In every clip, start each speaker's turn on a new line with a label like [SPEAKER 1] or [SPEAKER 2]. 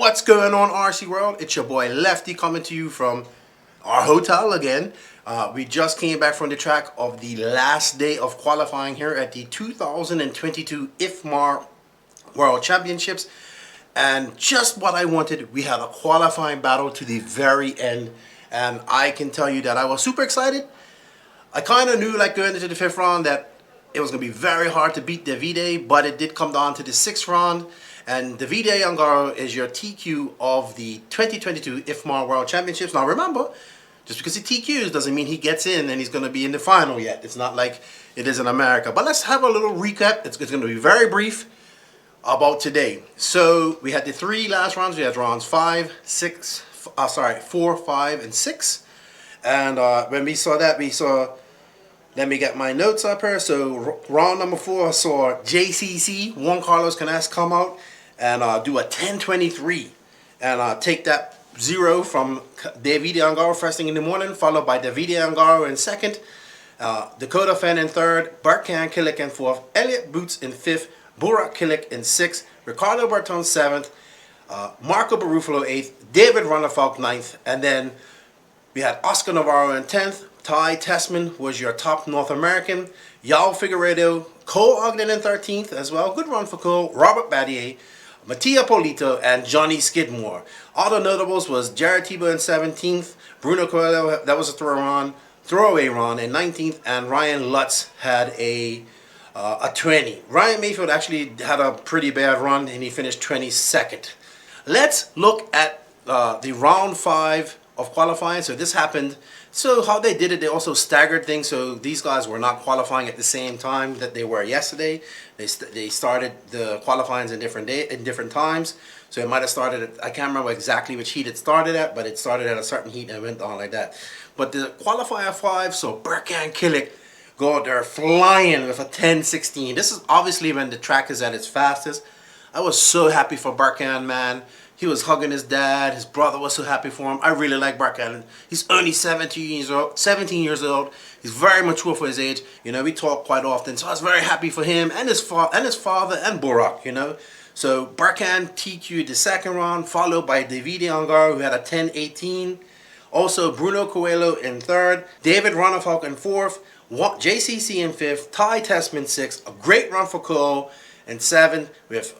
[SPEAKER 1] What's going on, RC World? It's your boy Lefty coming to you from our hotel again. We just came back from the track of the last day of qualifying here at the 2022 IFMAR World Championships. And just what I wanted, we had a qualifying battle to the very end. And I can tell you that I was super excited. I kind of knew, like, going into the fifth round that it was going to be very hard to beat Davide, but it did come down to the sixth round. And Davide Yangaro is your TQ of the 2022 IFMAR World Championships. Now remember, just because he TQs doesn't mean he gets in and he's going to be in the final yet. It's not like it is in America. But let's have a little recap. It's going to be very brief about today. So we had the three last rounds. We had rounds 4, 5, and 6. And when we saw that, we saw... Let me get my notes up here. So round number 4, I saw JCC, Juan Carlos Canas, come out and do a 10:23 and take that 0 from Davide Yangaro first thing in the morning, followed by Davide Yangaro in second, Dakota Fenn in third, Barkan Killick in fourth, Elliot Boots in fifth, Burak Killick in sixth, Ricardo Berton seventh, Marco Barufalo eighth, David Runnerfalk ninth, and then we had Oscar Navarro in 10th. Ty Tessman was your top North American. Yao Figueredo, Cole Ogden in 13th as well. Good run for Cole. Robert Battier, Mattia Polito, and Johnny Skidmore. All the notables was Jared Tebow in 17th. Bruno Coelho, that was a throwaway run in 19th. And Ryan Lutz had a 20. Ryan Mayfield actually had a pretty bad run and he finished 22nd. Let's look at the round 5 of qualifying. So this happened. So how they did it, they also staggered things. So these guys were not qualifying at the same time that they were yesterday. They started the qualifying in different times. So it might have started at, I can't remember exactly which heat it started at, but it started at a certain heat and went on like that. But the qualifier 5, so Barkan Killick go out there flying with a 10:16. This is obviously when the track is at its fastest. I was so happy for Barkan, man. He was hugging his dad. His brother was so happy for him. I really like Barkan. He's only 17 years old. He's very mature for his age. You know, we talk quite often. So I was very happy for him and his father and Burak, you know. So Barkan TQ'd the second round, followed by Davide Yangaro, who had a 10:18. Also Bruno Coelho in third. David Runnerfalk in fourth. JCC in fifth. Ty Tessman sixth. A great run for Cole in seventh with...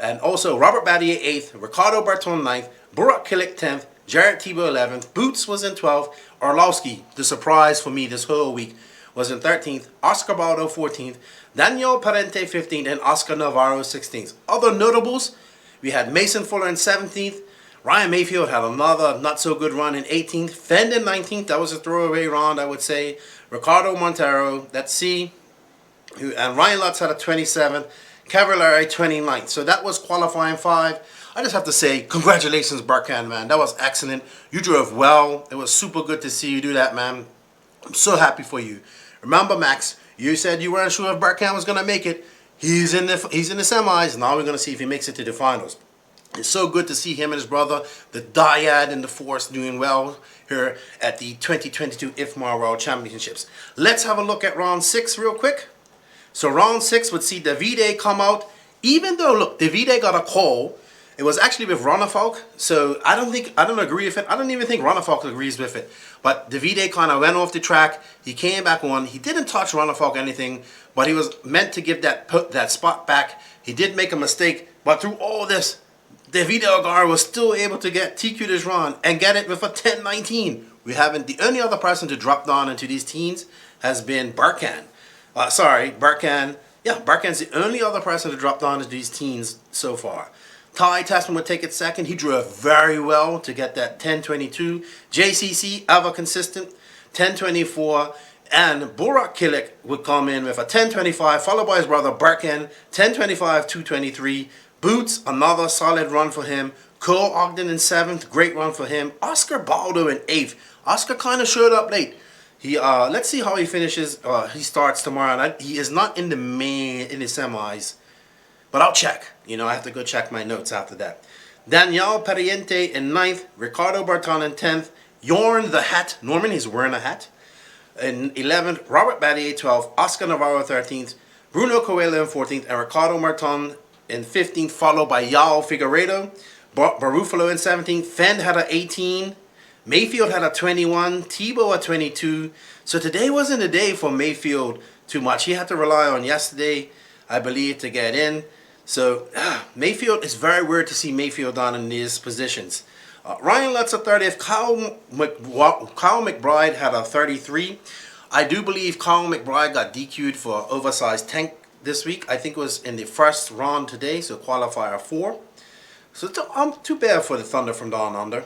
[SPEAKER 1] and also Robert Battier 8th, Ricardo Berton 9th, Burak Killick 10th, Jared Tebow 11th, Boots was in 12th, Orlowski, the surprise for me this whole week, was in 13th, Oscar Baldo 14th, Daniel Parente 15th, and Oscar Navarro 16th. Other notables, we had Mason Fuller in 17th, Ryan Mayfield had another not so good run in 18th, Fend in 19th, that was a throwaway round I would say, Ricardo Montero, that's C, and Ryan Lutz had a 27th, Cavallari 29th. So that was qualifying 5. I just have to say, congratulations, Barkan, man. That was excellent. You drove well. It was super good to see you do that, man. I'm so happy for you. Remember, Max, you said you weren't sure if Barkan was going to make it. He's in the semis. Now we're going to see if he makes it to the finals. It's so good to see him and his brother, the dyad and the force, doing well here at the 2022 IFMAR World Championships. Let's have a look at round 6 real quick. So round 6 would see Davide come out. Even though, look, Davide got a call. It was actually with Runnerfalk. So I don't agree with it. I don't even think Runnerfalk agrees with it. But Davide kind of went off the track. He came back on. He didn't touch Runnerfalk anything. But he was meant to give that spot back. He did make a mistake. But through all this, Davide Yangaro was still able to get TQ this run and get it with a 10:19. We haven't. The only other person to drop down into these teens has been Barkan. Barkan. Yeah, Barkan's the only other person to drop down to these teens so far. Ty Tessman would take it second. He drove very well to get that 10:22. JCC, ever consistent, 10:24. And Burak Killick would come in with a 10:25, followed by his brother Barkan, 10:25, 2:23. Boots, another solid run for him. Cole Ogden in 7th, great run for him. Oscar Baldo in 8th. Oscar kind of showed up late. He let's see how he finishes. He starts tomorrow night. He is not in the semis, but I'll check. You know, I have to go check my notes after that. Daniel Pariente in 9th, Ricardo Berton in 10th, Jorn the Hat, Norman, he's wearing a hat, in 11th, Robert Battier 12th, Oscar Navarro 13th, Bruno Coelho in 14th, and Ricardo Berton in 15th, followed by Yao Figueredo. Barufalo in 17th. Fenn had a 18. Mayfield had a 21. Tebow a 22. So today wasn't a day for Mayfield too much. He had to rely on yesterday, I believe, to get in. So Mayfield, it's very weird to see Mayfield down in these positions. Ryan Lutz a 30th. Kyle McBride had a 33. I do believe Kyle McBride got DQ'd for oversized tank this week. I think it was in the first round today, so qualifier 4. So too bad for the Thunder from Down Under.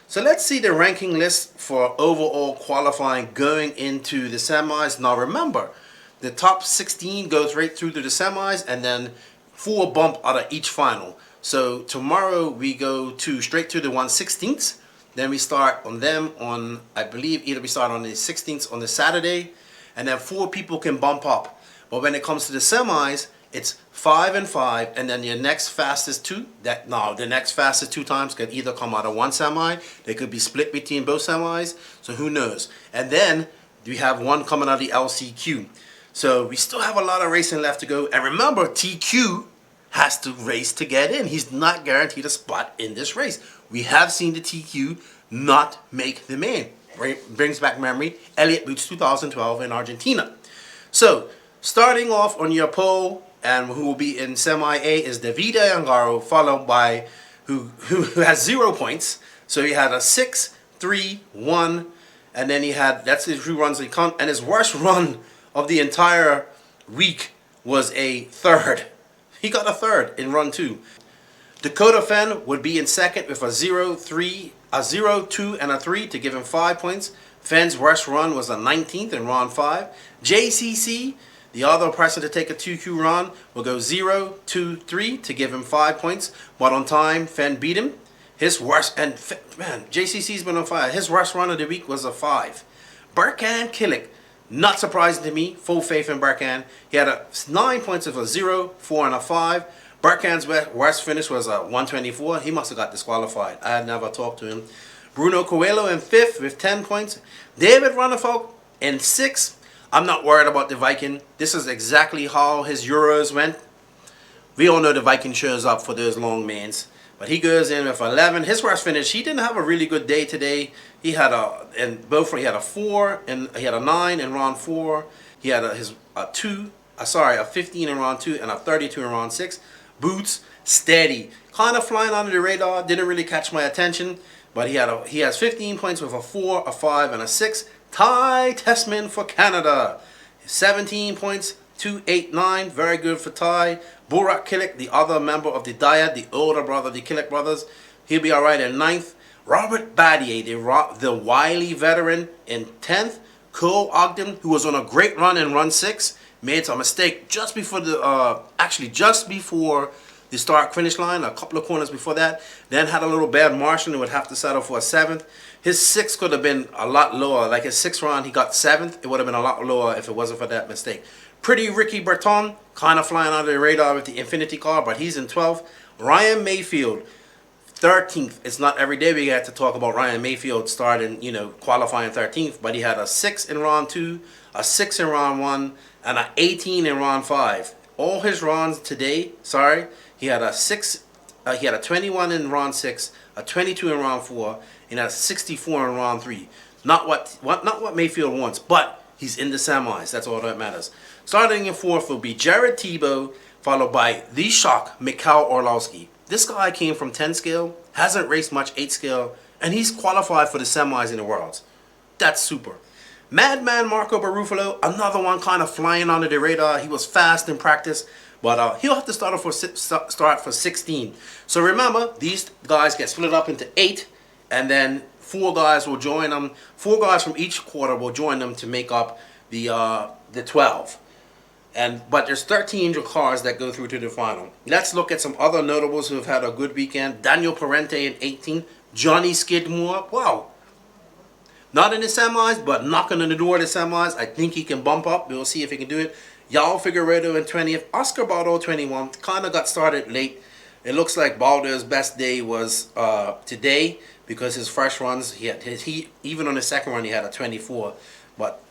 [SPEAKER 1] So let's see the ranking list for overall qualifying going into the semis. Now remember, the top 16 goes right through to the semis, and then 4 bump out of each final. So tomorrow we go straight to the 1/16. Then we start on them on, I believe, either we start on the 16th on the Saturday, and then 4 people can bump up. But when it comes to the semis, it's 5 and 5, and then your next fastest 2. The next fastest 2 times could either come out of one semi, they could be split between both semis. So who knows? And then we have one coming out of the LCQ. So we still have a lot of racing left to go. And remember, TQ has to race to get in. He's not guaranteed a spot in this race. We have seen the TQ not make the main. Brings back memory, Elliott Boots 2012 in Argentina. So starting off on your pole, and who will be in semi A is David Yangaro, followed by who has 0 points. So he had a 6, 3, 1, and then he had, that's his 2 runs he come, and his worst run of the entire week was a 3rd. He got a 3rd in run 2. Dakota Fenn would be in second with a 0, 3, a 0, 2, and a 3 to give him 5 points. Fenn's worst run was a 19th in round 5. JCC, the other person to take a 2Q run, will go 0, 2, 3 to give him 5 points. But on time, Fenn beat him. His worst, and man, JCC's been on fire. His worst run of the week was a 5. Burkan Killick, not surprising to me, full faith in Burkan. He had 9 points of a 0, 4, and a 5. Burkan's worst finish was a 124. He must have got disqualified. I had never talked to him. Bruno Coelho in 5th with 10 points. David Ronnefalk in 6th. I'm not worried about the Viking. This is exactly how his Euros went. We all know the Viking shows up for those long mains. But he goes in with 11. His worst finish, he didn't have a really good day today. He had a 4 and he had a 9 in round 4. He had a 15 in round 2 and a 32 in round 6. Boots steady, kind of flying under the radar. Didn't really catch my attention, but he has 15 points with a 4, a 5, and a 6. Ty Tessman for Canada, 17 points, 2, 8, 9. Very good for Ty. Burak Killick, the other member of the Dyad, the older brother of the Killick brothers, he'll be all right in 9th. Robert Badier, the wily veteran, in 10th. Cole Ogden, who was on a great run in run 6, made a mistake just before the start finish line, a couple of corners before that. Then had a little bad margin and would have to settle for a 7th. His 6 could have been a lot lower. Like his 6th round, he got 7th. It would have been a lot lower if it wasn't for that mistake. Pretty Ricky Breton, kind of flying under the radar with the Infinity car, but he's in 12th. Ryan Mayfield, 13th. It's not every day we get to talk about Ryan Mayfield starting, qualifying 13th, but he had a 6 in round 2, a 6 in round 1, and an 18 in round 5. All his runs today, he had a 6, he had a 21 in round 6, a 22 in round 4, and a 64 in round 3. Not what Mayfield wants, but he's in the semis. That's all that matters. Starting in 4th will be Jared Tebow, followed by the shock, Mikhail Orlowski. This guy came from 10 scale, hasn't raced much 8 scale, and he's qualified for the semis in the Worlds. That's super. Madman Marco Barufalo, another one kind of flying under the radar. He was fast in practice, but he'll have to start for 16. So remember, these guys get split up into 8, and then 4 guys will join them. 4 guys from each quarter will join them to make up the 12. But there's 13 cars that go through to the final. Let's look at some other notables who have had a good weekend. Daniel Parente in 18th. Johnny Skidmore, wow. Not in the semis, but knocking on the door of the semis. I think he can bump up. We'll see if he can do it. Yao Figueredo in 20th. Oscar Baldo 21. Kind of got started late. It looks like Baldo's best day was today because his first runs, he even on the second run he had a 24. But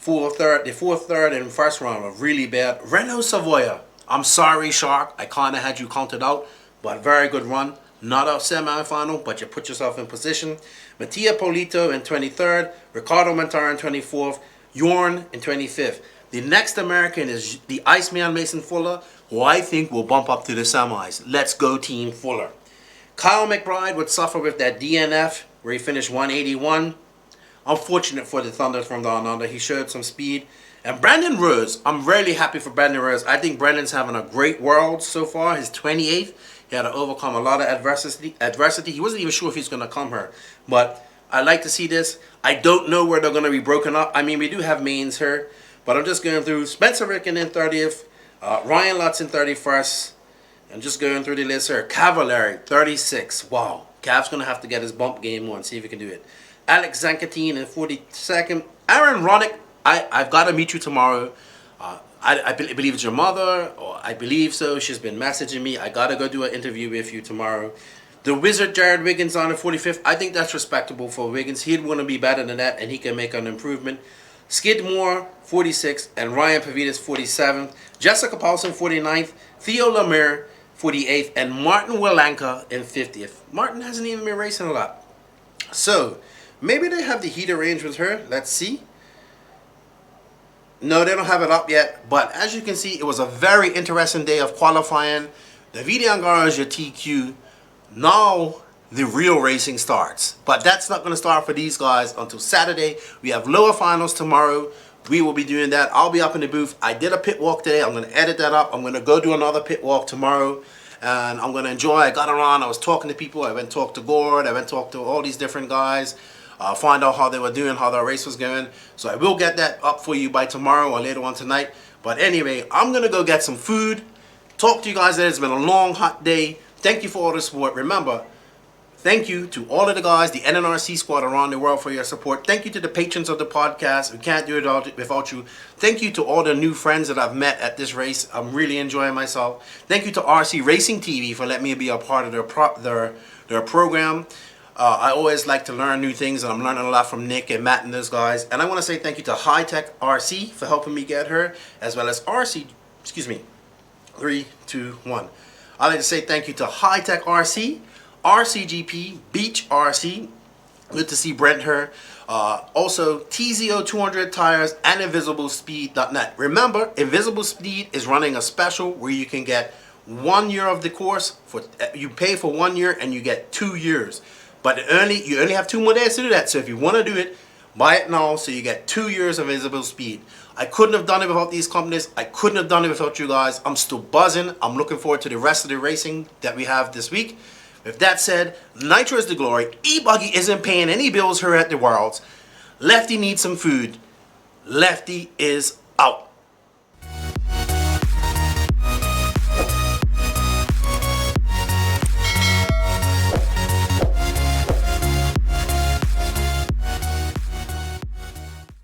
[SPEAKER 1] the fourth, third, and first run were really bad. Renault Savoya. I'm sorry, Shark. I kind of had you counted out, but very good run. Not a semi-final, but you put yourself in position. Mattia Polito in 23rd, Ricardo Montara in 24th, Yorn in 25th. The next American is the Iceman Mason Fuller, who I think will bump up to the semis. Let's go Team Fuller. Kyle McBride would suffer with that DNF, where he finished 181. Unfortunate for the Thunder from down under. He showed some speed. And Brandon Rose, I'm really happy for Brandon Rose. I think Brandon's having a great world so far. His 28th. He had to overcome a lot of adversity. He wasn't even sure if he's going to come here. But I like to see this. I don't know where they're going to be broken up. I mean, we do have mains here. But I'm just going through Spencer Ricken in 30th. Ryan Lutz in 31st. I'm just going through the list here. Cavallari, 36. Wow. Cav's going to have to get his bump game on. See if he can do it. Alex Zankatine in 42nd. Aaron Ronick, I've got to meet you tomorrow. I believe it's your mother, or I believe so. She's been messaging me. I got to go do an interview with you tomorrow. The Wizard Jared Wiggins on the 45th. I think that's respectable for Wiggins. He'd want to be better than that, and he can make an improvement. Skidmore, 46th, and Ryan Pavitas, 47th. Jessica Paulson, 49th. Theo Lemire, 48th, and Martin Wilanka in 50th. Martin hasn't even been racing a lot. So, maybe they have the heat arranged with her. Let's see. No, they don't have it up yet. But as you can see, it was a very interesting day of qualifying. David Yangaro is your TQ. Now, the real racing starts. But that's not going to start for these guys until Saturday. We have lower finals tomorrow. We will be doing that. I'll be up in the booth. I did a pit walk today. I'm going to edit that up. I'm going to go do another pit walk tomorrow. And I'm going to enjoy. I got around. I was talking to people. I went and talked to Gord. I went and talked to all these different guys. Find out how they were doing, how their race was going. So I will get that up for you by tomorrow or later on tonight. But anyway, I'm going to go get some food. Talk to you guys later. It's been a long, hot day. Thank you for all the support. Remember, thank you to all of the guys, the NNRC Squad around the world for your support. Thank you to the patrons of the podcast. We can't do it without you. Thank you to all the new friends that I've met at this race. I'm really enjoying myself. Thank you to RC Racing TV for letting me be a part of their program. I always like to learn new things, and I'm learning a lot from Nick and Matt and those guys. And I want to say thank you to HITEC RC for helping me get her, as well as 3, 2, 1. I'd like to say thank you to HITEC RC, RCGP, Beach RC. Good to see Brent here. Also, TZO 200 Tires and InvisibleSpeed.net. Remember, InvisibleSpeed is running a special where you can get 1 year of the course. You pay for 1 year and you get 2 years. But you only have 2 more days to do that. So if you want to do it, buy it now so you get 2 years of InvisibleSpeed. I couldn't have done it without these companies. I couldn't have done it without you guys. I'm still buzzing. I'm looking forward to the rest of the racing that we have this week. With that said, Nitro is the glory. E-Buggy isn't paying any bills here at the Worlds. Lefty needs some food. Lefty is out.